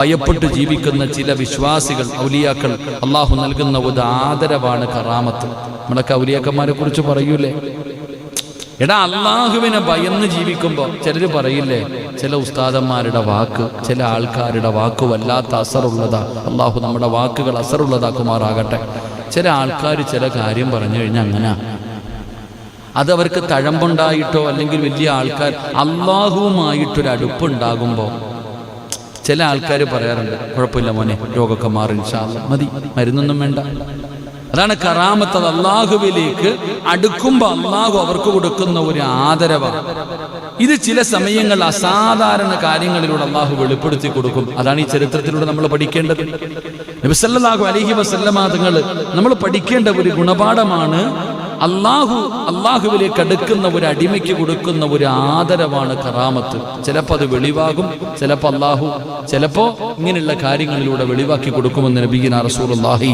ഭയപ്പെട്ട് ജീവിക്കുന്ന ചില വിശ്വാസികൾ, ഔലിയാക്കൾ, അള്ളാഹു നൽകുന്ന ഒരു ആദരവാണ് കറാമത്ത്. നമ്മളൊക്കെ ഔലിയാക്കന്മാരെ കുറിച്ച് പറയൂലേ, എടാ അള്ളാഹുവിനെ ഭയന്ന് ജീവിക്കുമ്പോൾ ചിലർ പറയില്ലേ, ചില ഉസ്താദന്മാരുടെ വാക്ക്, ചില ആൾക്കാരുടെ വാക്ക് വല്ലാത്ത അസറുള്ളതാ. അള്ളാഹു നമ്മുടെ വാക്കുകൾ അസറുള്ളതാക്കുമാറാകട്ടെ. ചില ആൾക്കാർ ചില കാര്യം പറഞ്ഞു കഴിഞ്ഞാൽ അങ്ങനെ അതവർക്ക് തഴമ്പുണ്ടായിട്ടോ അല്ലെങ്കിൽ വലിയ ആൾക്കാർ അള്ളാഹുവുമായിട്ടൊരു അടുപ്പുണ്ടാകുമ്പോൾ ചില ആൾക്കാർ പറയാറുണ്ട്, കുഴപ്പമില്ല മോനെ, രോഗമൊക്കെ മാറി ഇൻഷാ അല്ലാഹ്, മതി, മരുന്നൊന്നും വേണ്ട. അതാണ് കറാമത്ത്. അത് അള്ളാഹുവിലേക്ക് അടുക്കുമ്പോൾ അള്ളാഹു അവർക്ക് കൊടുക്കുന്ന ഒരു ആദരവാണ്. ഇത് ചില സമയങ്ങൾ അസാധാരണ കാര്യങ്ങളിലൂടെ അള്ളാഹു വെളിപ്പെടുത്തി കൊടുക്കും. അതാണ് ഈ ചരിത്രത്തിലൂടെ നമ്മൾ പഠിക്കേണ്ടത്. നബി സല്ലല്ലാഹു അലൈഹി വസല്ലമ തങ്ങൾ നമ്മൾ പഠിക്കേണ്ട ഒരു ഗുണപാഠമാണ്. അള്ളാഹുവിലേക്ക് അടുക്കുന്ന ഒരു അടിമയ്ക്ക് കൊടുക്കുന്ന ഒരു ആദരവാണ് കറാമത്ത്. ചിലപ്പോൾ അത് വെളിവാകും, ചിലപ്പോൾ ഇങ്ങനെയുള്ള കാര്യങ്ങളിലൂടെ വെളിവാക്കി കൊടുക്കുമെന്ന് നബിയിന റസൂലുള്ളാഹി